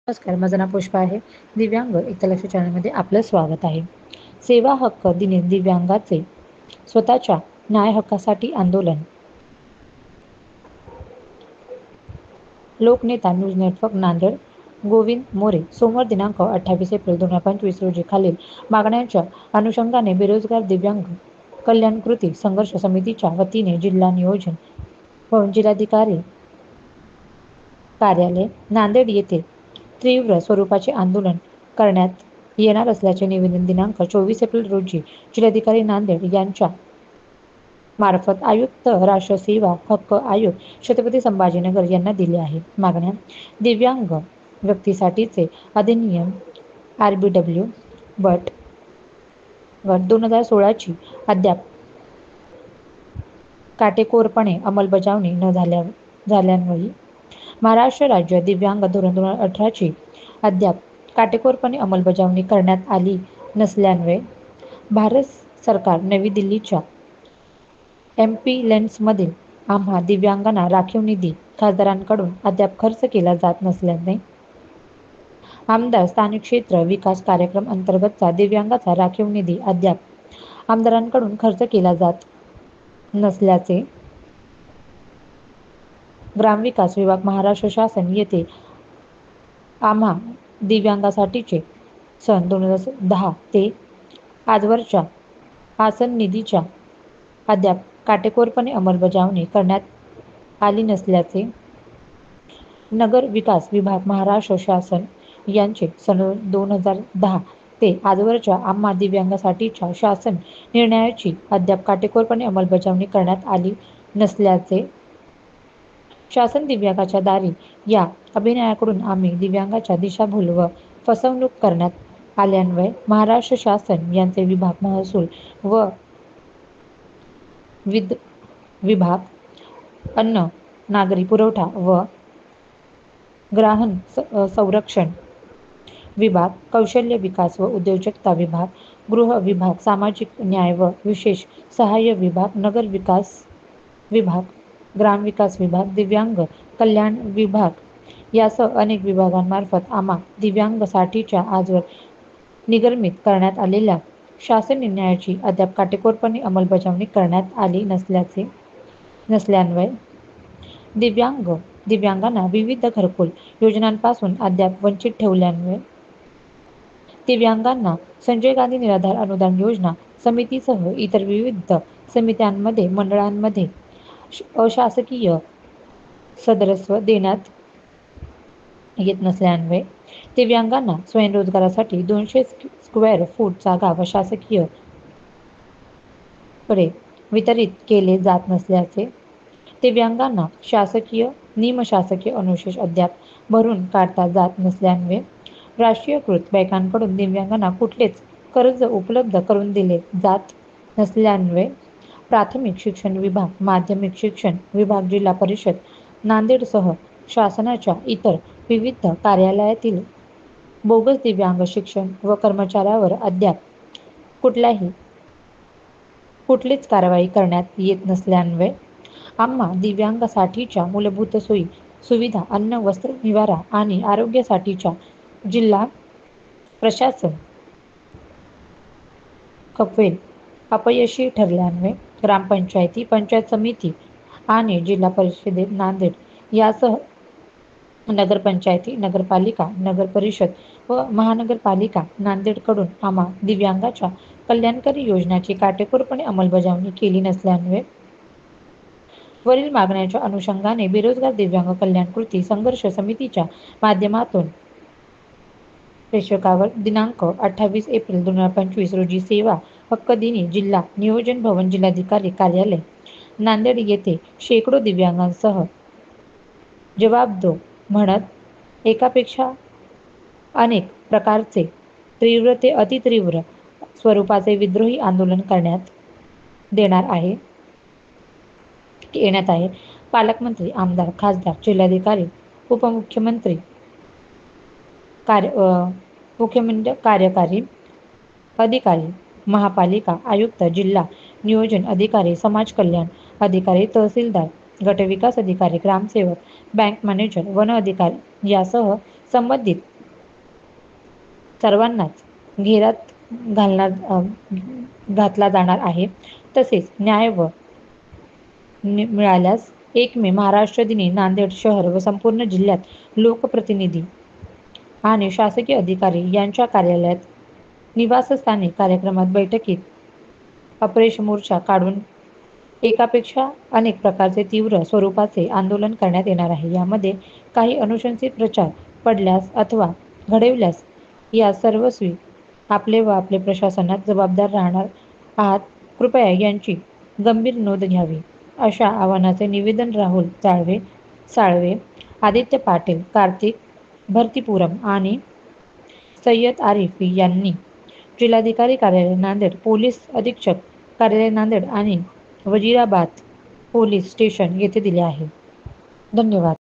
नमस्कार, माझं नाव पुष्पा आहे. दिव्यांग एकलक्ष चॅनलमध्ये आपलं स्वागत आहे. सेवा हक्क दिनी दिव्यांगाचे स्वतःच्या न्याय हक्कासाठी आंदोलन. लोकनेता न्यूज नेटवर्क नांदेड. गोविंद मोरे. सोमवार दिनांक 28 एप्रिल 2025 रोजी खालील मागण्यांच्या अनुषंगाने बेरोजगार दिव्यांग कल्याण कृती संघर्ष समितीच्या वतीने जिल्हा नियोजन व जिल्हाधिकारी कार्यालय नांदेड येथे तीव्र स्वरूपाचे आंदोलन करण्यात येणार असल्याचे निवेदन दिनांक 24 एप्रिल रोजी जिल्हाधिकारी नांदेड यांच्या मार्फत आयुक्त राष्ट्र सेवा हक्क आयोग छत्रपती संभाजीनगर यांना दिले आहे. मागण्या: दिव्यांग व्यक्तीसाठीचे अधिनियम RBW बट 2016 ची अद्याप काटेकोरपणे अंमलबजावणी न झाल्यामुळे महाराष्ट्र राज्य दिव्यांग धोरण 2018 ची अद्याप काटेकोरपणे अंमलबजावणी करण्यात आली नसल्यामुळे भारत सरकार नवी दिल्लीच्या MP लेन्समधील आम्हा दिव्यांगांना राखीव निधी खासदारांकडून अद्याप खर्च केला जात नसल्याने आमदार स्थानिक क्षेत्र विकास कार्यक्रम अंतर्गतचा दिव्यांगाचा राखीव निधी अद्याप आमदारांकडून खर्च केला जात नसल्याचे ग्रामविकास विभाग महाराष्ट्र शासन येथे आम्हा दिव्यांगासाठीचे सन 2010 ते आजवरच्या आसन निधीच्या अद्याप काटेकोरपणे अंमलबजावणी करण्यात आली नसल्याचे नगर विकास विभाग महाराष्ट्र शासन यांचे सन 2010 ते आजवरच्या आम्हा दिव्यांगासाठीच्या शासन निर्णयाची अद्याप काटेकोरपणे अंमलबजावणी करण्यात आली नसल्याचे शासन दिव्यांगाच्या दारी या अभिनयाकडून आम्ही दिव्यांगाच्या दिशाभूल व फसवणूक करण्यात आल्यान्वये महाराष्ट्र शासन यांचे विभाग महसूल व विभाग अन्न नागरी पुरवठा व ग्राहक संरक्षण विभाग कौशल्य विकास व उद्योजकता विभाग गृह विभाग सामाजिक न्याय व विशेष सहाय्य विभाग नगर विकास विभाग ग्रामविकास विभाग दिव्यांग कल्याण विभाग यासह अनेक विभागांमार्फत आम्हा दिव्यांगासाठीच्या आजवर निर्गमित करण्यात आलेल्या शासन निर्णयाची अद्याप काटेकोरपणे अंमलबजावणी करण्यात आली नसल्यान्वये दिव्यांगांना विविध घरकुल योजनांपासून अद्याप वंचित ठेवल्यान्वये दिव्यांगांना संजय गांधी निराधार अनुदान योजना समितीसह इतर विविध समित्यांमध्ये मंडळांमध्ये अशासकीय सदस्यत्व देण्यात येत नसल्यान्वये दिव्यांगांना स्वयंरोजगारासाठी 200 स्क्वेअर फूट जागा व शासकीय कडे वितरित केले जात नसल्याचे दिव्यांगांना शासकीय निमशासकीय अनुशेष अद्याप भरून काढता जात नसल्यान्वये राष्ट्रीयकृत बँकांकडून दिव्यांगांना कुठलेच कर्ज उपलब्ध करून दिले जात नसल्यान्वये प्राथमिक शिक्षण विभाग माध्यमिक शिक्षण विभाग जिल्हा परिषद नांदेडसह शासनाच्या इतर विविध कार्यालयातील बोगस दिव्यांग शिक्षण व कर्मचाऱ्यावर अद्याप कुठलीच कारवाई करण्यात येत नसल्यान्वये आम्हा दिव्यांगासाठीच्या मूलभूत सोयी सुविधा अन्न वस्त्र निवारा आणि आरोग्यासाठीच्या जिल्हा प्रशासन कफेल अपयशी ठरल्यान्वये ग्रामपंचायती पंचायत समिती आणि जिल्हा परिषदेत नांदेड यासह नगरपंचायती नगरपालिका नगर परिषद व महानगरपालिका नांदेडकडून आम्हा दिव्यांगाच्या कल्याणकारी योजनाची काटेकोरपणे अंमलबजावणी केली नसल्यान्वये वरील मागण्यांच्या अनुषंगाने बेरोजगार दिव्यांग कल्याण कृती संघर्ष समितीच्या माध्यमातून प्रेषकावर दिनांक 28 एप्रिल 2025 रोजी सेवा हक्क दिनी जिल्हा नियोजन भवन जिल्हाधिकारी कार्यालय नांदेड येथे शेकडो दिव्यांगांसह जवाब दो म्हणत एकापेक्षा अनेक प्रकारचे तीव्र ते अतितीव्र स्वरूपाचे विद्रोही आंदोलन येण्यात आहे. पालकमंत्री आमदार खासदार जिल्हाधिकारी उपमुख्यमंत्री कार्यकारी अधिकारी महापालिका आयुक्त जिल्हा नियोजन अधिकारी समाज कल्याण अधिकारी तहसीलदार गटविकास अधिकारी ग्रामसेवक बँक मॅनेजर वन अधिकारी यासह संबंधित सर्वांनाच घेरात घातला जाणार आहे. तसेच न्याय मिळाल्यास 1 मे महाराष्ट्र दिनी नांदेड शहर व संपूर्ण जिल्ह्यात लोकप्रतिनिधी आणि शासकीय अधिकारी यांच्या कार्यालयात, निवासस्थानी, कार्यक्रमात, बैठकीत अपरेश मोर्चा काढून एकापेक्षा अनेक प्रकारचे तीव्र स्वरूपाचे आंदोलन करण्यात येणार आहे. यामध्ये काही अनुशंसित प्रचार पडल्यास अथवा घडविल्यास या सर्वस्वी आपले व आपले प्रशासनात जबाबदार राहणार आहात. कृपया यांची गंभीर नोंद घ्यावी. अशा आवाहनाचे निवेदन राहुल साळवे, आदित्य पाटील, कार्तिक भरतीपुरम आणि सय्यद आरिफ यांनी जिल्हाधिकारी कार्यालय नांदेड, पोलीस अधीक्षक कार्यालय नांदेड आणि वजिराबाद पोलीस स्टेशन येथे दिले आहे. धन्यवाद.